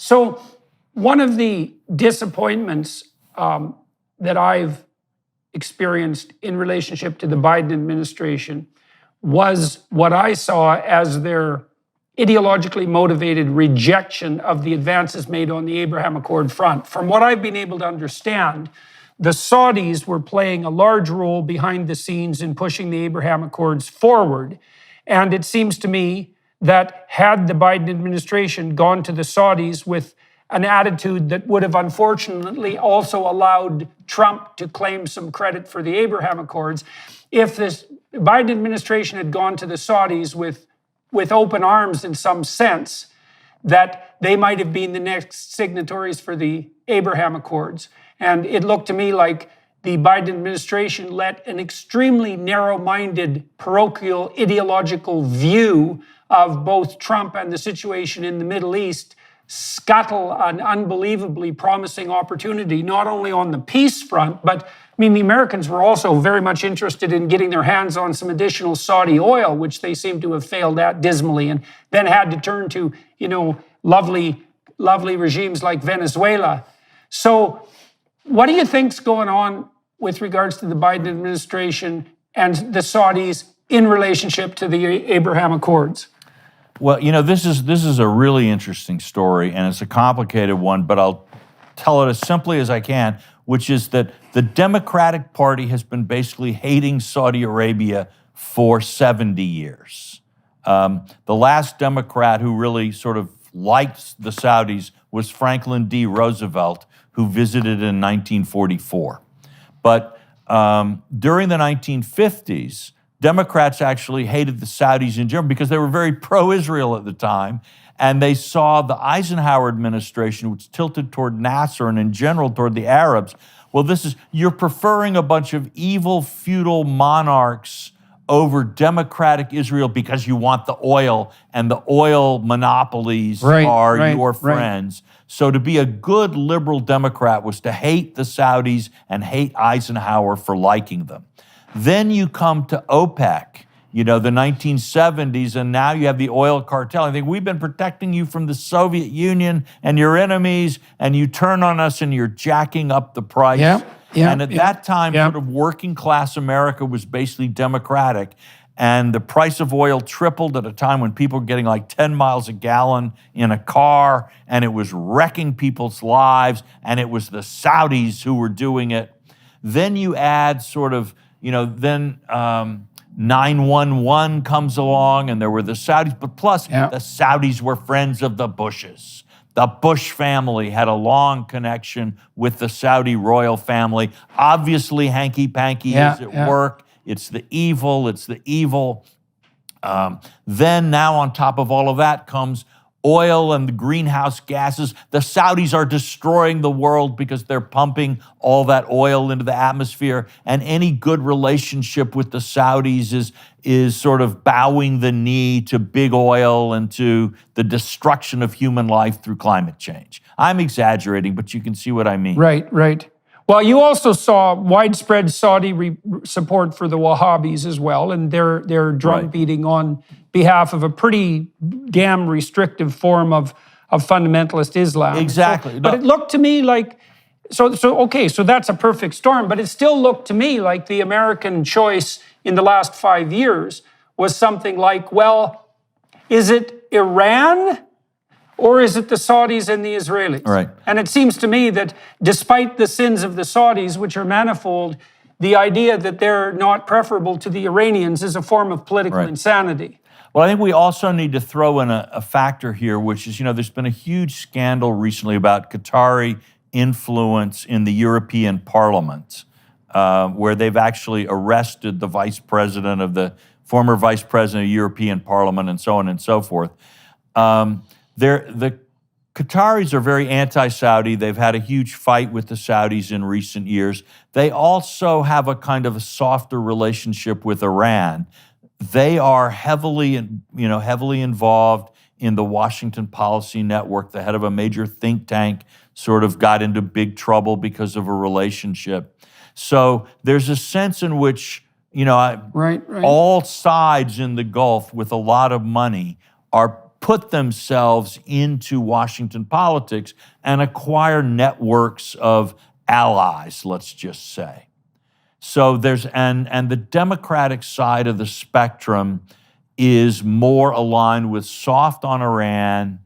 So one of the disappointments that I've experienced in relationship to the Biden administration was what I saw as their ideologically motivated rejection of the advances made on the Abraham Accord front. From what I've been able to understand, the Saudis were playing a large role behind the scenes in pushing the Abraham Accords forward. And it seems to me that had the Biden administration gone to the Saudis with an attitude that would have unfortunately also allowed Trump to claim some credit for the Abraham Accords, if this Biden administration had gone to the Saudis with open arms in some sense, that they might have been the next signatories for the Abraham Accords. And it looked to me like the Biden administration let an extremely narrow-minded, parochial, ideological view of both Trump and the situation in the Middle East scuttle an unbelievably promising opportunity, not only on the peace front, but I mean, the Americans were also very much interested in getting their hands on some additional Saudi oil, which they seem to have failed at dismally, and then had to turn to, lovely regimes like Venezuela. So what do you think's going on with regards to the Biden administration and the Saudis in relationship to the Abraham Accords? Well, this is a really interesting story, and it's a complicated one, but I'll tell it as simply as I can, which is that the Democratic Party has been basically hating Saudi Arabia for 70 years. The last Democrat who really sort of liked the Saudis was Franklin D. Roosevelt, who visited in 1944. But during the 1950s, Democrats actually hated the Saudis in general because they were very pro-Israel at the time, and they saw the Eisenhower administration, which tilted toward Nasser and in general toward the Arabs. Well, you're preferring a bunch of evil feudal monarchs over democratic Israel because you want the oil, and the oil monopolies are your friends. So to be a good liberal Democrat was to hate the Saudis and hate Eisenhower for liking them. Then you come to OPEC, the 1970s, and now you have the oil cartel. I think we've been protecting you from the Soviet Union and your enemies, and you turn on us and you're jacking up the price. And at that time, sort of working class America was basically democratic. And the price of oil tripled at a time when people were getting like 10 miles a gallon in a car, and it was wrecking people's lives, and it was the Saudis who were doing it. Then you add sort of, then 911 comes along, and there were the Saudis, but plus the Saudis were friends of the Bushes. The Bush family had a long connection with the Saudi royal family. Obviously, hanky-panky is at work. It's the evil. Then now on top of all of that comes oil and the greenhouse gases. The Saudis are destroying the world because they're pumping all that oil into the atmosphere. And any good relationship with the Saudis is sort of bowing the knee to big oil and to the destruction of human life through climate change. I'm exaggerating, but you can see what I mean. Right. Well, you also saw widespread Saudi support for the Wahhabis as well, and their drum beating on behalf of a pretty damn restrictive form of fundamentalist Islam. Exactly. But it looked to me like, so that's a perfect storm, but it still looked to me like the American choice in the last 5 years was something like, well, is it Iran or is it the Saudis and the Israelis? Right. And it seems to me that despite the sins of the Saudis, which are manifold, the idea that they're not preferable to the Iranians is a form of political insanity. Well, I think we also need to throw in a factor here, which is, there's been a huge scandal recently about Qatari influence in the European Parliament, where they've actually arrested the former vice president of the European Parliament, and so on and so forth. The Qataris are very anti-Saudi. They've had a huge fight with the Saudis in recent years. They also have a kind of a softer relationship with Iran. They are heavily involved in the Washington Policy Network. The head of a major think tank sort of got into big trouble because of a relationship. So there's a sense in which, all sides in the Gulf with a lot of money are put themselves into Washington politics and acquire networks of allies, let's just say. So there's, and the Democratic side of the spectrum is more aligned with soft on Iran,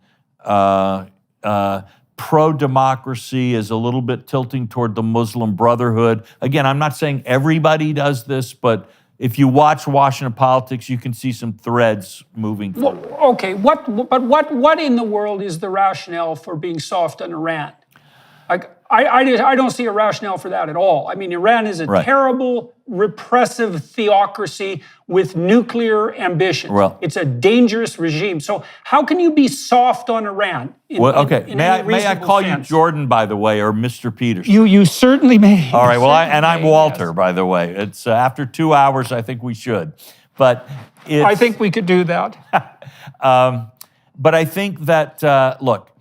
pro-democracy is a little bit tilting toward the Muslim Brotherhood. Again, I'm not saying everybody does this, but if you watch Washington politics, you can see some threads moving forward. Well, okay, what in the world is the rationale for being soft on Iran? Like, I don't see a rationale for that at all. I mean, Iran is a terrible, repressive theocracy with nuclear ambitions. Well, it's a dangerous regime. So how can you be soft on Iran? May I call you Jordan, by the way, or Mr. Peterson? You certainly may. All right, well, I'm Walter, by the way. It's after 2 hours, I think we should. But I think we could do that. But I think that, look,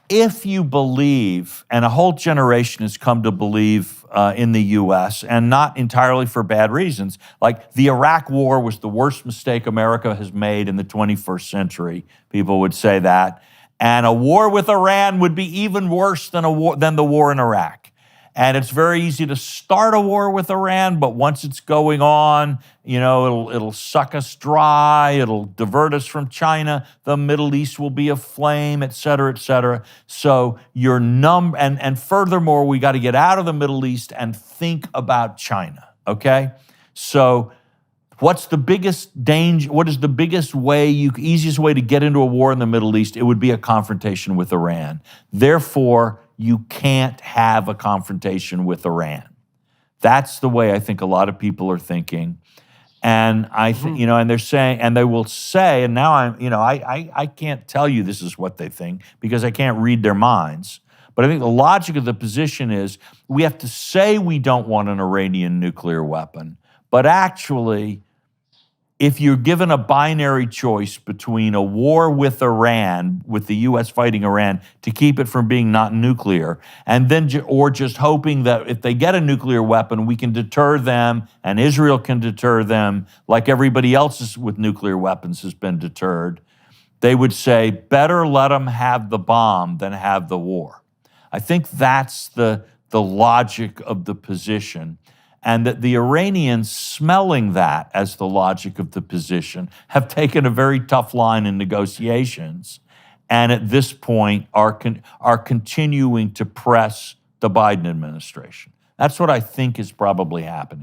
if you believe, and a whole generation has come to believe in the U.S., and not entirely for bad reasons, like the Iraq War was the worst mistake America has made in the 21st century, people would say that, and a war with Iran would be even worse than the war in Iraq. And it's very easy to start a war with Iran, but once it's going on, you know, it'll suck us dry, it'll divert us from China, the Middle East will be aflame, et cetera, et cetera. So and furthermore, we got to get out of the Middle East and think about China, okay? So what's the biggest danger, what is the biggest way, easiest way to get into a war in the Middle East? It would be a confrontation with Iran. Therefore, you can't have a confrontation with Iran. That's the way I think a lot of people are thinking. And you know, and they're saying, and they will say, and now I can't tell you this is what they think because I can't read their minds. But I think the logic of the position is we have to say we don't want an Iranian nuclear weapon, but actually, if you're given a binary choice between a war with Iran, with the U.S. fighting Iran to keep it from being not nuclear, and then or just hoping that if they get a nuclear weapon, we can deter them and Israel can deter them like everybody else with nuclear weapons has been deterred, they would say, better let them have the bomb than have the war. I think that's the logic of the position. And that the Iranians, smelling that as the logic of the position, have taken a very tough line in negotiations, and at this point are continuing to press the Biden administration. That's what I think is probably happening.